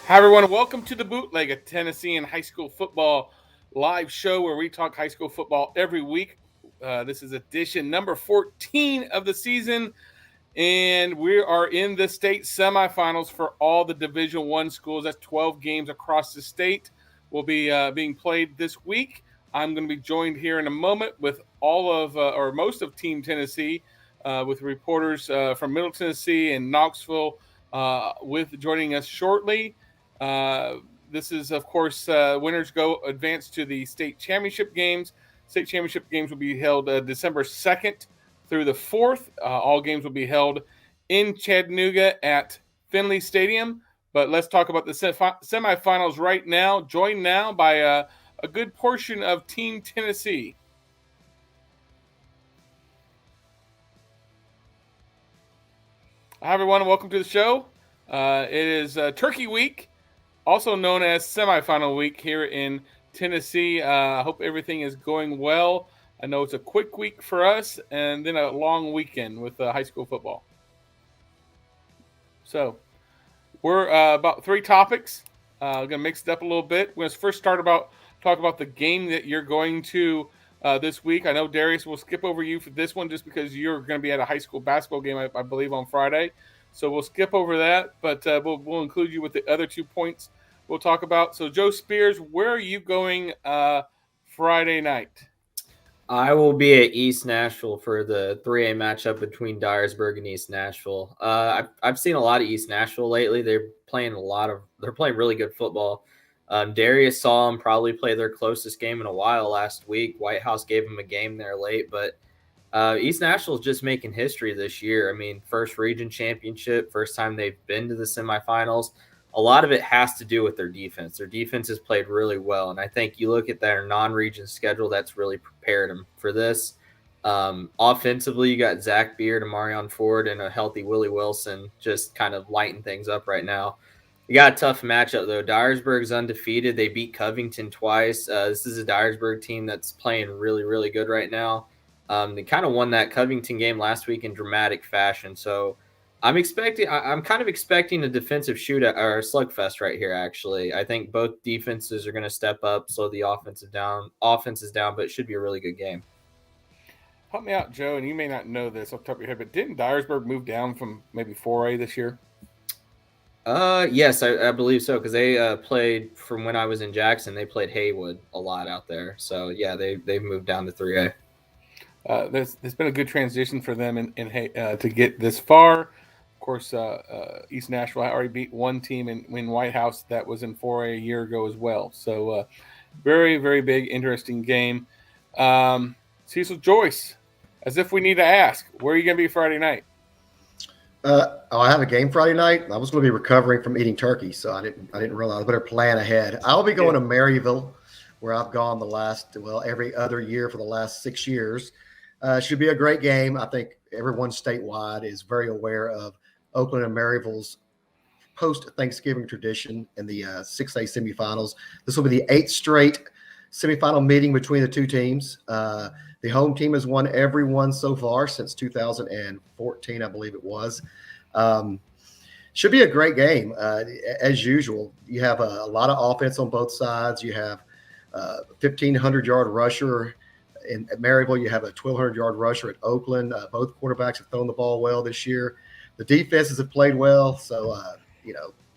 Hi, everyone. Welcome to the Bootleg, a Tennessean high school football live show where we talk high school football every week. This is edition number 14 of the season, and we are in the state semifinals for all the Division One schools. That's 12 games across the state will be being played this week. I'm going to be joined here in a moment with all of, or most of Team Tennessee, with reporters from Middle Tennessee and Knoxville with joining us shortly. Uh, this is, of course, winners go advance to the state championship games. State championship games will be held December 2nd through the 4th. All games will be held in Chattanooga at Finley Stadium. But let's talk about the semifinals right now. Joined now by a good portion of Team Tennessee. Hi, everyone. Welcome to the show. It is Turkey Week, also known as semifinal week here in Tennessee. I hope everything is going well. I know it's a quick week for us and then a long weekend with high school football. So we're about three topics. We're going to mix it up a little bit. We're going to first talk about the game that you're going to this week. I know, Darius, we'll skip over you for this one just because you're going to be at a high school basketball game, I believe, on Friday. So we'll skip over that, but we'll include you with the other 2 points we'll talk about. So, Joe Spears, where are you going Friday night? I will be at East Nashville for the 3A matchup between Dyersburg and East Nashville. I've seen a lot of East Nashville lately. They're playing really good football. Darius saw them probably play their closest game in a while last week. White House gave them a game there late, but East Nashville is just making history this year. I mean, first region championship, first time they've been to the semifinals. A lot of it has to do with their defense. Their defense has played really well, and I think you look at their non-region schedule, that's really prepared them for this. Offensively, you got Zach Beard and Marion Ford and a healthy Willie Wilson just kind of lighting things up right now. You got a tough matchup, though. Dyersburg's undefeated. They beat Covington twice. This is a Dyersburg team that's playing really, really good right now. They kind of won that Covington game last week in dramatic fashion. So I'm kind of expecting a defensive shootout or a slugfest right here, actually. I think both defenses are going to step up, slow the offense is down, but it should be a really good game. Help me out, Joe, and you may not know this off the top of your head, but didn't Dyersburg move down from maybe 4A this year? Yes, I believe so, because they played from when I was in Jackson. They played Haywood a lot out there, so yeah, they've moved down to 3A. There's been a good transition for them to get this far. Of course, East Nashville already beat one team in White House that was in 4A a year ago as well. So very, very big, interesting game. Cecil Joyce, as if we need to ask, where are you going to be Friday night? I have a game Friday night. I was going to be recovering from eating turkey, so I didn't realize. I better plan ahead. I'll be going to Maryville, where I've gone every other year for the last 6 years. Should be a great game. I think everyone statewide is very aware of Oakland and Maryville's post-Thanksgiving tradition in the 6A semifinals. This will be the 8th straight semifinal meeting between the two teams. The home team has won every one so far since 2014, I believe it was. Should be a great game. As usual, you have a lot of offense on both sides. You have a 1,500-yard rusher. At Maryville, you have a 1,200-yard rusher at Oakland. Both quarterbacks have thrown the ball well this year. The defenses have played well, so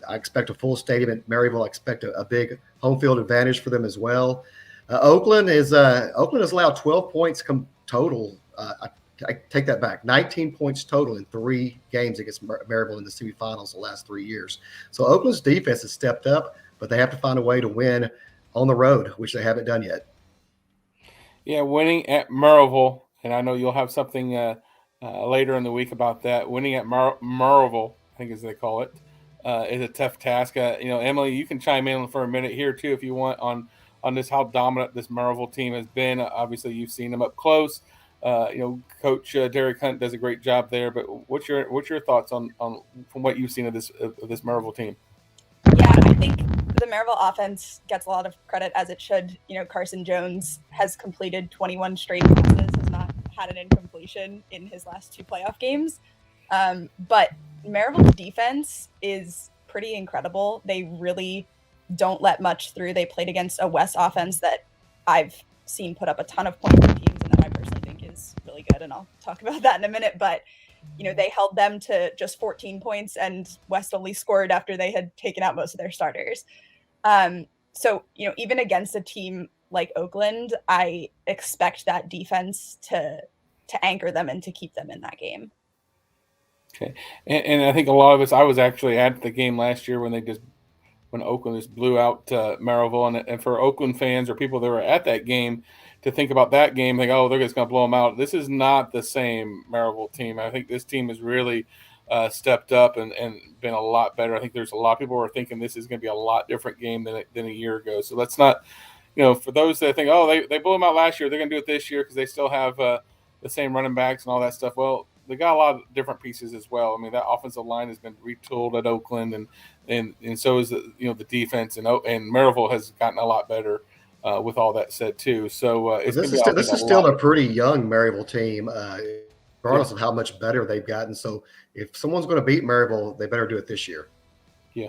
I expect a full stadium at Maryville. I expect a big home field advantage for them as well. Oakland has allowed 12 points total. I take that back. 19 points total in 3 games against Maryville in the semifinals the last 3 years. So Oakland's defense has stepped up, but they have to find a way to win on the road, which they haven't done yet. Yeah, winning at Maryville, and I know you'll have something later in the week about that. Winning at Maryville, I think as they call it, is a tough task. Emily, you can chime in for a minute here too if you want on this, how dominant this Maryville team has been. Obviously, you've seen them up close. Coach Derek Hunt does a great job there. But what's your thoughts on from what you've seen of this Maryville team? Yeah, I think the Maryville offense gets a lot of credit, as it should. Carson Jones has completed 21 straight passes, has not had an incompletion in his last 2 playoff games. But Maryville's defense is pretty incredible. They really don't let much through. They played against a West offense that I've seen put up a ton of points for teams and that I personally think is really good, and I'll talk about that in a minute. But they held them to just 14 points, and West only scored after they had taken out most of their starters. So even against a team like Oakland, I expect that defense to anchor them and to keep them in that game. Okay, and I think a lot of us. I was actually at the game last year when Oakland just blew out Maryville, and for Oakland fans or people that were at that game to think about that game, like, oh, they're just going to blow them out. This is not the same Maryville team. I think this team has really stepped up and been a lot better. I think there's a lot of people who are thinking this is going to be a lot different game than a year ago. So let's not, for those that think, oh, they blew them out last year, they're going to do it this year because they still have the same running backs and all that stuff. Well, they got a lot of different pieces as well. I mean, that offensive line has been retooled at Oakland, and so is the defense, and Maryville has gotten a lot better with all that said too. So this is still a pretty young Maryville team, regardless of how much better they've gotten. So if someone's going to beat Maryville, they better do it this year. Yeah.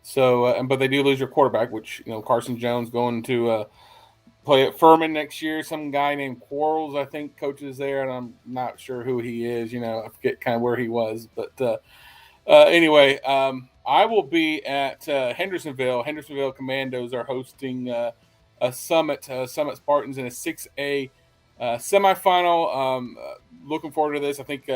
So, but they do lose your quarterback, which Carson Jones going to play at Furman next year. Some guy named Quarles, I think, coaches there, and I'm not sure who he is. I forget kind of where he was, but anyway, I will be at Hendersonville. Hendersonville Commandos are hosting a Summit Spartans in a 6A semifinal. Looking forward to this. I think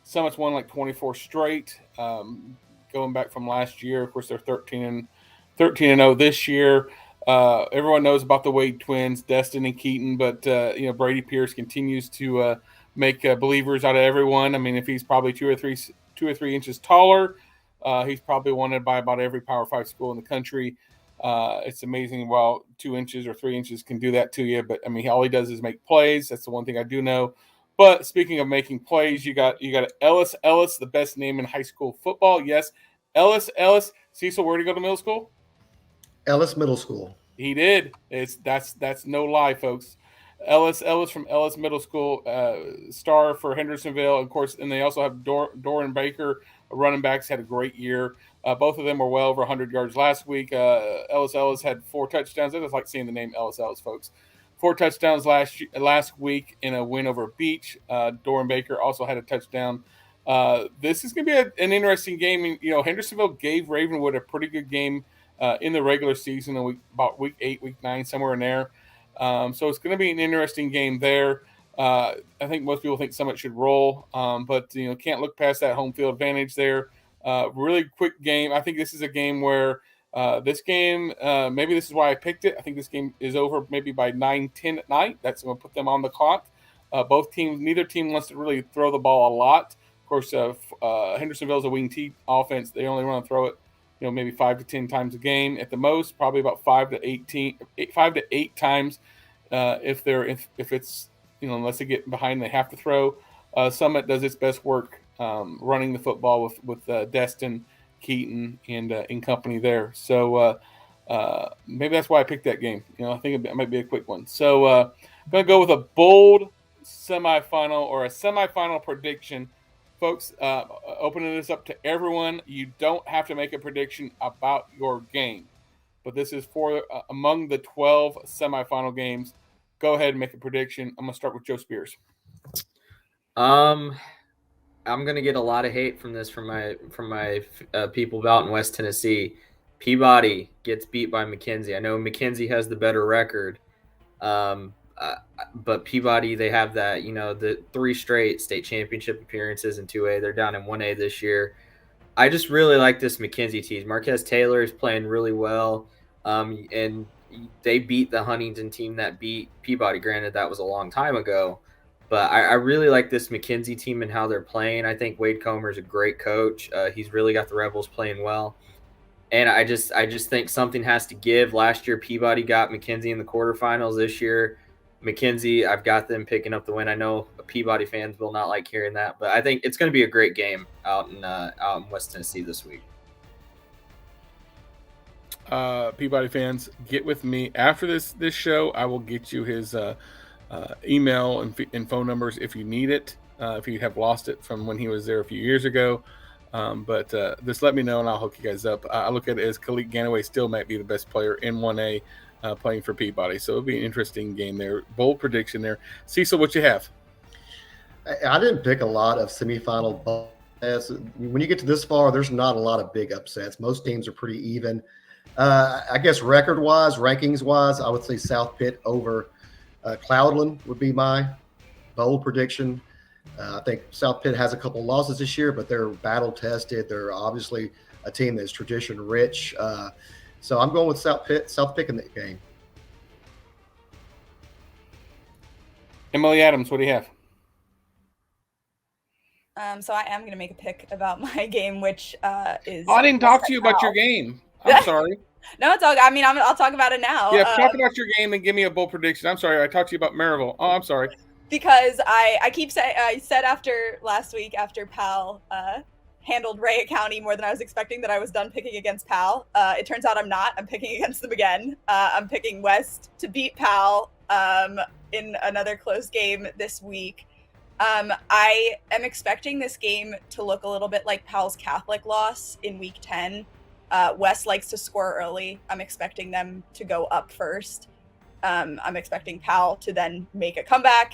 Summit's won like 24 straight, going back from last year. Of course, they're 13-0 this year. Everyone knows about the Wade twins, Destin and Keaton, but Brady Pierce continues to make believers out of everyone. I mean, if he's probably two or three inches taller, he's probably wanted by about every Power 5 school in the country. It's amazing. Well, 2 inches or 3 inches can do that to you, but I mean, all he does is make plays. That's the one thing I do know. But speaking of making plays, you got Ellis, the best name in high school football. Yes, Ellis. Cecil, where did he go to middle school? Ellis Middle School. He did. That's no lie, folks. Ellis from Ellis Middle School, star for Hendersonville, of course, and they also have Doran Baker, running backs, had a great year. Both of them were well over 100 yards last week. Ellis had 4 touchdowns. I just like seeing the name Ellis, folks. 4 touchdowns last week in a win over Beach. Doran Baker also had a touchdown. This is going to be an interesting game. Hendersonville gave Ravenwood a pretty good game in the regular season, about week 8, week 9, somewhere in there. So it's going to be an interesting game there. I think most people think Summit should roll, but can't look past that home field advantage there. Really quick game. I think this is a game where maybe this is why I picked it. I think this game is over maybe by 9-10 at night. That's going to put them on the clock. Neither team wants to really throw the ball a lot. Of course, Hendersonville's a wing T offense. They only want to throw it, maybe 5 to 10 times a game at the most. Probably about 5 to 8 times. If it's unless they get behind, they have to throw. Summit does its best work running the football with Destin, Keaton, and in company there. So maybe that's why I picked that game. I think it might be a quick one. So I'm going to go with a bold semifinal or a semifinal prediction. Folks, opening this up to everyone. You don't have to make a prediction about your game, but this is for among the 12 semifinal games. Go ahead and make a prediction. I'm going to start with Joe Spears. I'm going to get a lot of hate from my people out in West Tennessee. Peabody gets beat by McKenzie. I know McKenzie has the better record, but Peabody, they have that, the 3 straight state championship appearances in 2A. They're down in 1A this year. I just really like this McKenzie team. Marquez Taylor is playing really well, and they beat the Huntington team that beat Peabody. Granted, that was a long time ago, but I really like this McKenzie team and how they're playing. I think Wade Comer is a great coach. He's really got the Rebels playing well. And I just think something has to give. Last year, Peabody got McKenzie in the quarterfinals. This year, McKenzie, I've got them picking up the win. I know Peabody fans will not like hearing that, but I think it's going to be a great game out in West Tennessee this week. Peabody fans, get with me after this show. I will get you his email and phone numbers if you need it. If you have lost it from when he was there a few years ago, But just let me know and I'll hook you guys up. I look at it as Khalid Ganaway still might be the best player in 1A playing for Peabody. So it'll be an interesting game there. Bold prediction there. Cecil, what you have? I didn't pick a lot of semifinal. When you get to this far, there's not a lot of big upsets. Most teams are pretty even. I guess record-wise, rankings-wise, I would say South Pitt over Cloudland would be my bold prediction. I think South Pitt has a couple losses this year, but they're battle-tested. They're obviously a team that's tradition-rich. So I'm going with South Pitt in the game. Emily Adams, what do you have? So I am going to make a pick about my game, which is. Oh, I didn't talk to you about your game. I'm sorry. No, it's all. I mean, I'll talk about it now. Yeah, talk about your game and give me a bold prediction. I'm sorry, I talked to you about Maryville. Oh, I'm sorry. Because I keep saying, I said after last week, after Pal handled Ray County more than I was expecting, that I was done picking against Pal. It turns out I'm not. I'm picking against them again. I'm picking West to beat Pal in another close game this week. I am expecting this game to look a little bit like Pal's Catholic loss in week 10. West likes to score early. I'm expecting them to go up first. I'm expecting Pal to then make a comeback,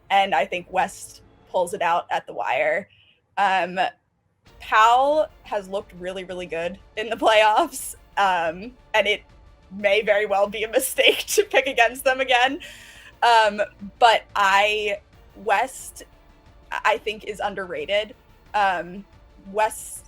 and I think West pulls it out at the wire. Pal has looked really, really good in the playoffs, and it may very well be a mistake to pick against them again. But West, I think, is underrated. West's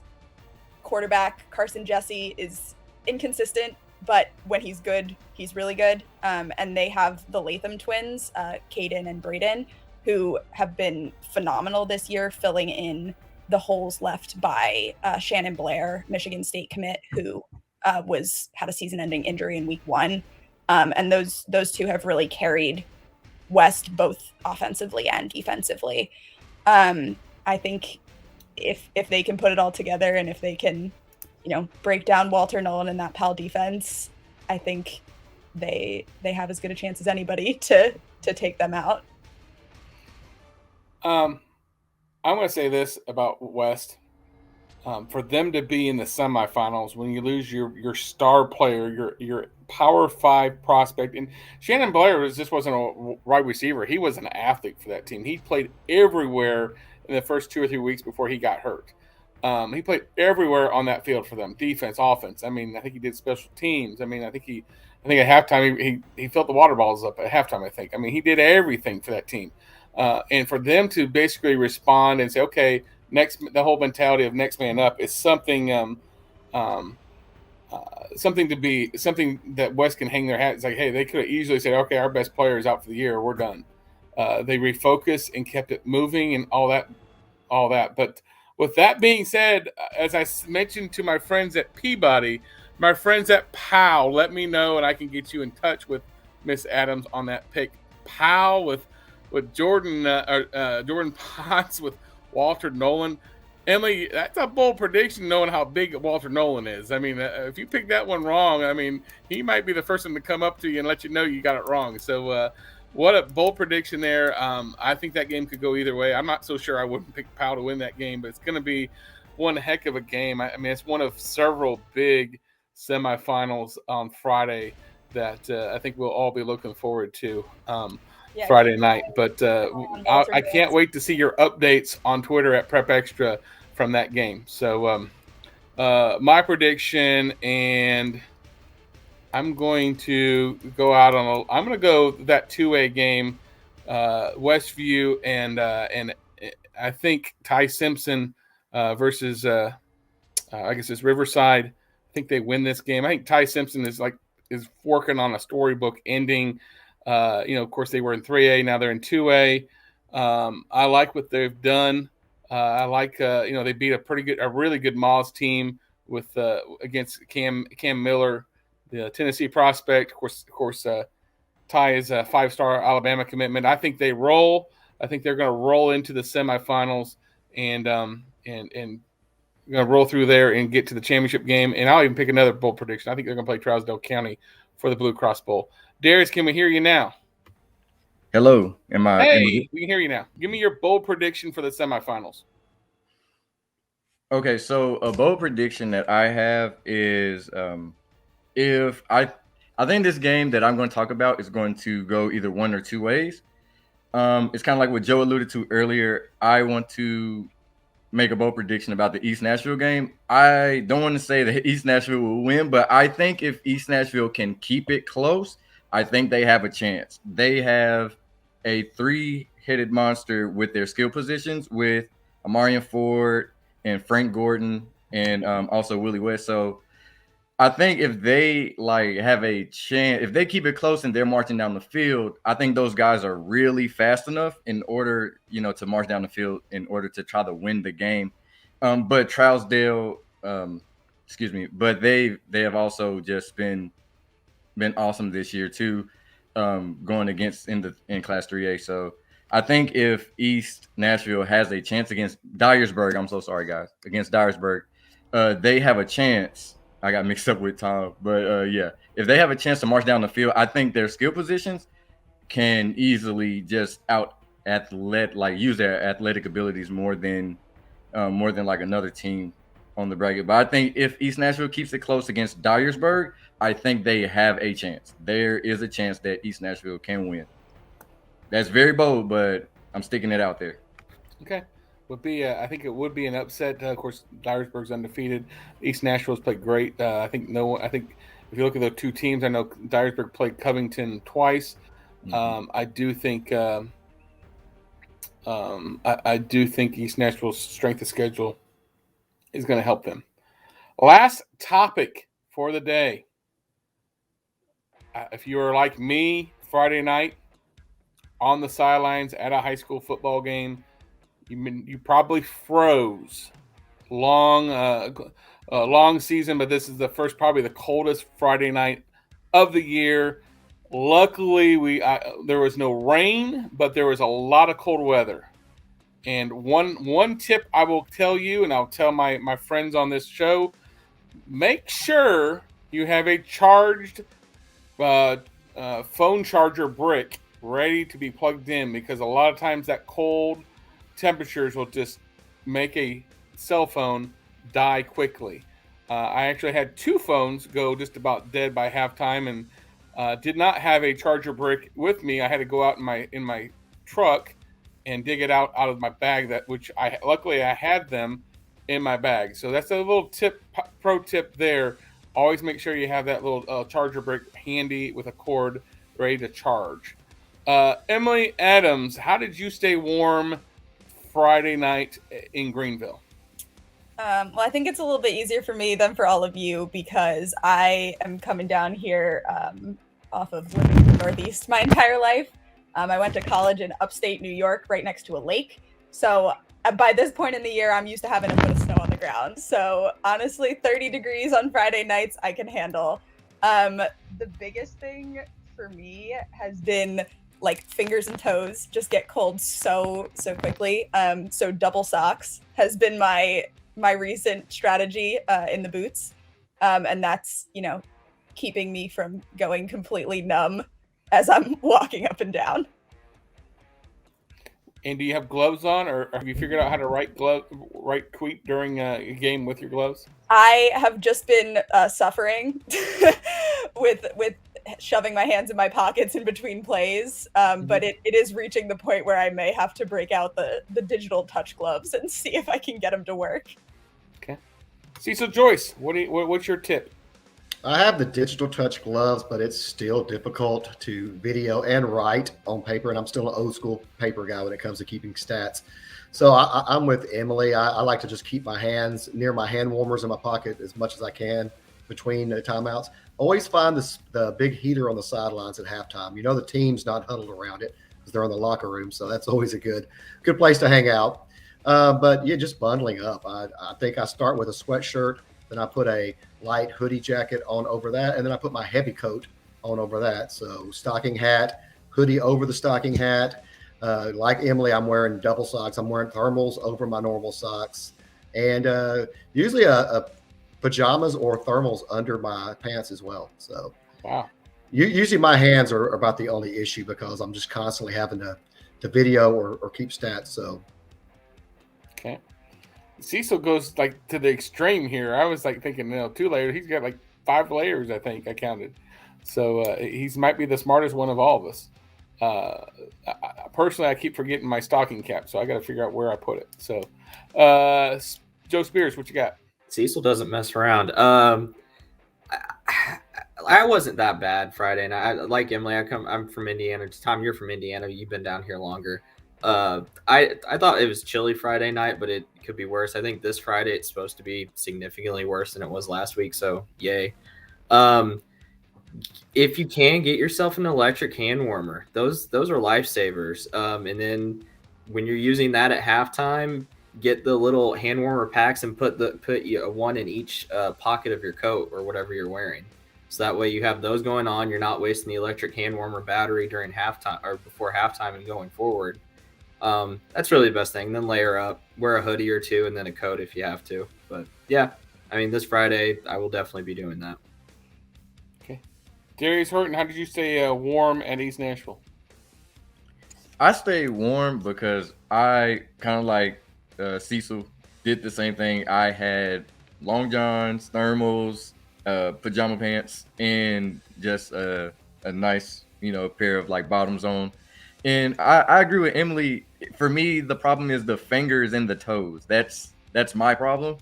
quarterback, Carson Jesse, is inconsistent, but when he's good, he's really good. And they have the Latham twins, Caden and Braden, who have been phenomenal this year, filling in the holes left by Shannon Blair, Michigan State commit, who had a season-ending injury in week 1. And those two have really carried West both offensively and defensively. I think if they can put it all together, and if they can, break down Walter Nolan and that Pal defense, I think they have as good a chance as anybody to take them out. I'm going to say this about West. For them to be in the semifinals, when you lose your star player, your Power 5 prospect, and Shannon Blair just wasn't a wide receiver. He was an athlete for that team. He played everywhere in the first 2 or 3 weeks before he got hurt. He played everywhere on that field for them, defense, offense. I mean, I think he did special teams. I mean, I think at halftime he filled the water balls up at halftime, I think. I mean, he did everything for that team. And for them to basically respond and say, okay, the whole mentality of next man up is something something that West can hang their hat. It's like, hey, they could have easily said, okay, our best player is out for the year, we're done. They refocused and kept it moving and all that. But with that being said, as I mentioned to my friends at Peabody, my friends at POW, let me know and I can get you in touch with Miss Adams on that pick. POW with Jordan Potts, with Walter Nolan. Emily, that's a bold prediction knowing how big Walter Nolan is. I mean, if you pick that one wrong, I mean, he might be the first one to come up to you and let you know you got it wrong. So what a bold prediction there. I think that game could go either way. I'm not so sure I wouldn't pick Powell to win that game, but it's going to be one heck of a game. I mean, it's one of several big semifinals on Friday that I think we'll all be looking forward to. Friday night, but I can't wait to see your updates on Twitter at Prep Extra from that game. So my prediction, and I'm going to go out on I'm going to go that 2A game, Westview and I think Ty Simpson versus I guess it's Riverside. I think they win this game. I think Ty Simpson is working on a storybook ending. Of course, they were in 3A. Now they're in 2A. I like what they've done. I like, they beat a really good Moz team with against Cam Miller, the Tennessee prospect. Of course, Ty is a 5-star Alabama commitment. I think they roll. I think they're going to roll into the semifinals and going to roll through there and get to the championship game. And I'll even pick another bold prediction. I think they're going to play Trousdale County for the Blue Cross Bowl. Darius, can we hear you now? Hello. We can hear you now. Give me your bold prediction for the semifinals. Okay, so a bold prediction that I have is if I think this game that I'm going to talk about is going to go either one or two ways. It's kind of like what Joe alluded to earlier. I want to make a bold prediction about the East Nashville game. I don't want to say that East Nashville will win, but I think if East Nashville can keep it close, I think they have a chance. They have a three-headed monster with their skill positions with Amarian Ford and Frank Gordon and also Willie West. So I think if they have a chance, if they keep it close and they're marching down the field, I think those guys are really fast enough in order, to march down the field in order to try to win the game. But Trousdale, but they have also just been awesome this year too, going against in Class 3A. So I think if East Nashville has a chance against Dyersburg, I'm so sorry guys, against Dyersburg, they have a chance. I got mixed up with Tom, but yeah, if they have a chance to march down the field, I think their skill positions can easily just use their athletic abilities more than like another team on the bracket. But I think if East Nashville keeps it close against Dyersburg, I think they have a chance. There is a chance that East Nashville can win. That's very bold, but I'm sticking it out there. Okay. I think it would be an upset. Of course, Dyersburg's undefeated. East Nashville's played great. I think if you look at the two teams, I know Dyersburg played Covington twice. Mm-hmm. I do think East Nashville's strength of schedule is going to help them. Last topic for the day. If you are like me, Friday night on the sidelines at a high school football game, you probably froze. Long season, but this is probably the coldest Friday night of the year. Luckily, there was no rain, but there was a lot of cold weather. And one tip I will tell you, and I'll tell my friends on this show: make sure you have a charged phone charger brick ready to be plugged in, because a lot of times that cold temperatures will just make a cell phone die quickly. I actually had two phones go just about dead by halftime, and did not have a charger brick with me. I had to go out in my truck and dig it out of my bag. Luckily I had them in my bag. So that's a little pro tip there. Always make sure you have that little charger brick handy with a cord ready to charge. Emily Adams, how did you stay warm Friday night in Greenville? Well, I think it's a little bit easier for me than for all of you, because I am coming down here off of living in the Northeast my entire life. I went to college in upstate New York, right next to a lake. So by this point in the year, I'm used to having a foot of snow on the ground. So honestly, 30 degrees on Friday nights, I can handle. The biggest thing for me has been fingers and toes just get cold so quickly. So double socks has been my recent strategy in the boots. And that's, keeping me from going completely numb as I'm walking up and down. And do you have gloves on, or have you figured out how to write tweet during a game with your gloves? I have just been suffering with shoving my hands in my pockets in between plays. But it is reaching the point where I may have to break out the digital touch gloves and see if I can get them to work. Okay. Cecil Joyce, what's your tip? I have the digital touch gloves, but it's still difficult to video and write on paper. And I'm still an old school paper guy when it comes to keeping stats. So I'm with Emily. I like to just keep my hands near my hand warmers in my pocket as much as I can between the timeouts. Always find the big heater on the sidelines at halftime. The team's not huddled around it because they're in the locker room. So that's always a good place to hang out. But yeah, just bundling up. I think I start with a sweatshirt. Then I put a light hoodie jacket on over that, and then I put my heavy coat on over that. So stocking hat, hoodie over the stocking hat. Like Emily, I'm wearing double socks. I'm wearing thermals over my normal socks, and usually a pajamas or thermals under my pants as well. So wow. Usually my hands are about the only issue because I'm just constantly having to video or keep stats. So okay. Cecil goes like to the extreme here. I was like thinking, 2 layers. He's got like 5 layers, I think I counted. So he's might be the smartest one of all of us. Personally, I keep forgetting my stocking cap, so I got to figure out where I put it. So, Joe Spears, what you got? Cecil doesn't mess around. I wasn't that bad Friday night. Like Emily, I'm from Indiana. Tom, you're from Indiana. You've been down here longer. I thought it was chilly Friday night, but it could be worse. I think this Friday it's supposed to be significantly worse than it was last week. So yay. If you can, get yourself an electric hand warmer. Those are lifesavers. And then when you're using that at halftime, get the little hand warmer packs and put one in each pocket of your coat or whatever you're wearing. So that way you have those going on. You're not wasting the electric hand warmer battery during halftime or before halftime and going forward. That's really the best thing. Then layer up, wear a hoodie or two, and then a coat if you have to. But yeah, I mean, this Friday I will definitely be doing that. Okay, Darius Horton, how did you stay warm at East Nashville? I stay warm because I kind of like Cecil did the same thing. I had long johns, thermals, pajama pants, and just a nice, pair of like bottoms on. And I agree with Emily. For me, the problem is the fingers and the toes. That's my problem.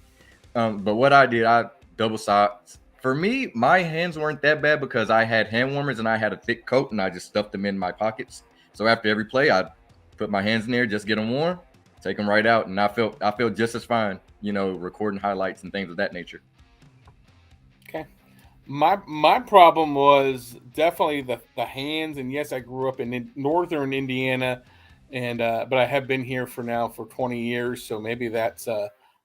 But what I did, I double socked. For me, my hands weren't that bad because I had hand warmers and I had a thick coat and I just stuffed them in my pockets. So after every play, I put my hands in there, just get them warm, take them right out, and I felt just as fine, recording highlights and things of that nature. Okay, my problem was definitely the hands, and yes, I grew up in northern Indiana, and but I have been here for 20 years, so maybe that's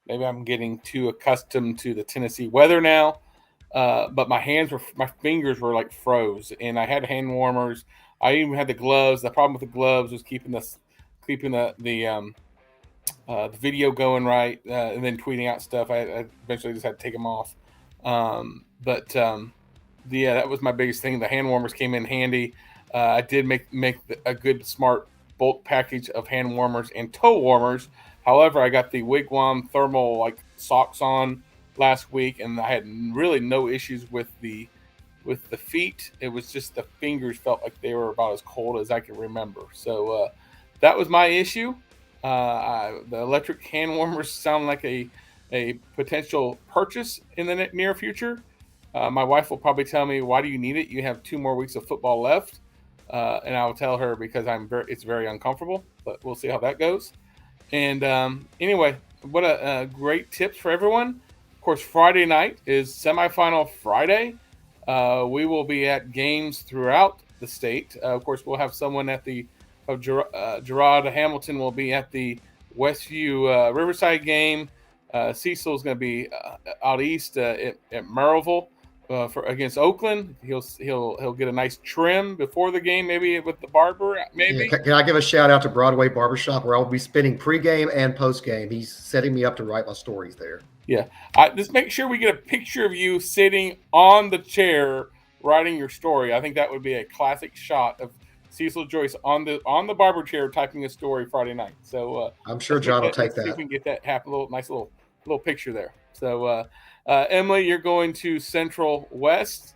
maybe I'm getting too accustomed to the Tennessee weather now. But my fingers were like froze, and I had hand warmers. I even had the gloves. The problem with the gloves was keeping the video going right, and then tweeting out stuff. I eventually just had to take them off. Yeah, that was my biggest thing. The hand warmers came in handy. I did make a good smart bulk package of hand warmers and toe warmers. However, I got the Wigwam thermal like socks on last week, and I had really no issues with the feet. It was just the fingers felt like they were about as cold as I can remember. So that was my issue. The electric hand warmers sound like a potential purchase in the near future. My wife will probably tell me, "Why do you need it? You have 2 more weeks of football left." And I will tell her because it's very uncomfortable, but we'll see how that goes. And anyway, what a great tips for everyone. Of course, Friday night is semifinal Friday. We will be at games throughout the state. Of course, we'll have someone at Gerard Hamilton will be at the Westview Riverside game. Cecil is going to be out east at Maryville against Oakland. He'll get a nice trim before the game, maybe with the barber. Maybe. Yeah, can I give a shout out to Broadway Barbershop, where I'll be spending pregame and postgame. He's setting me up to write my stories there. Yeah, just make sure we get a picture of you sitting on the chair writing your story. I think that would be a classic shot of Cecil Joyce on the barber chair typing a story Friday night. So I'm sure John will take that. See if we can get that happen. Nice little picture there. So Emily, you're going to Central West.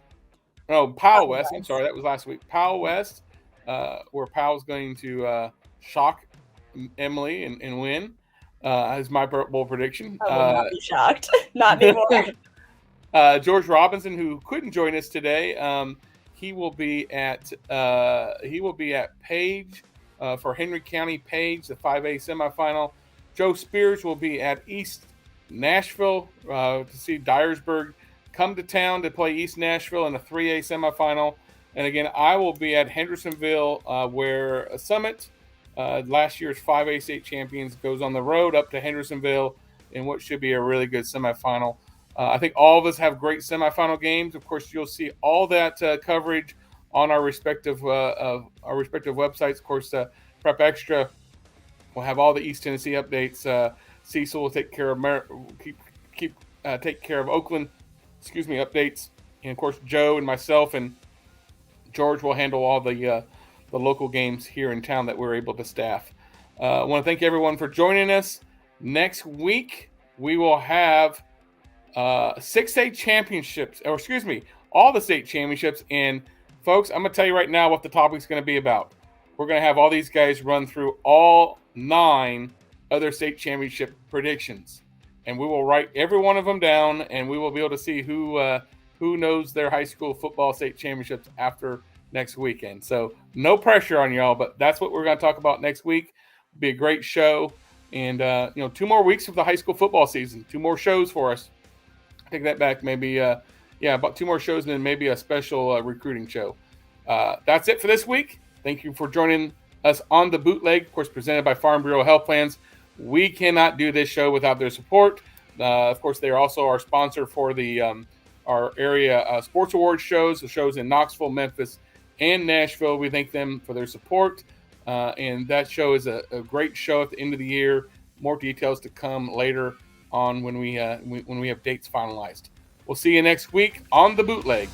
No, Powell West. I'm sorry, that was last week. Powell West, where Powell's going to shock Emily and win. Is my bold prediction. I will not be shocked. Not anymore. George Robinson, who couldn't join us today, he will be at Page for Henry County Page, the 5A semifinal. Joe Spears will be at East Nashville to see Dyersburg come to town to play East Nashville in the 3A semifinal. And again, I will be at Hendersonville, where Summit, last year's 5A state champions, goes on the road up to Hendersonville in what should be a really good semifinal. I think all of us have great semifinal games. Of course, you'll see all that coverage on our respective websites. Of course, Prep Extra will have all the East Tennessee updates. Cecil will take care of take care of Oakland, updates, and of course Joe and myself and George will handle all the local games here in town that we're able to staff. I want to thank everyone for joining us. Next week we will have 6 state championships, or excuse me, all the state championships. And folks, I'm going to tell you right now what the topic's going to be about. We're going to have all these guys run through all 9 other state championship predictions, and we will write every one of them down, and we will be able to see who knows their high school football state championships after next weekend. So no pressure on y'all, but that's what we're going to talk about next week. It'll be a great show, and 2 more weeks of the high school football season, 2 more shows for us. Take that back, maybe about 2 more shows, and then maybe a special recruiting show. That's it for this week. Thank you for joining us on the Bootleg, of course, presented by Farm Bureau Health Plans. We cannot do this show without their support. Of course, they are also our sponsor for the our area sports awards shows, the shows in Knoxville, Memphis, and Nashville. We thank them for their support, and that show is a great show at the end of the year. More details to come later on when we have dates finalized. We'll see you next week on the Bootleg.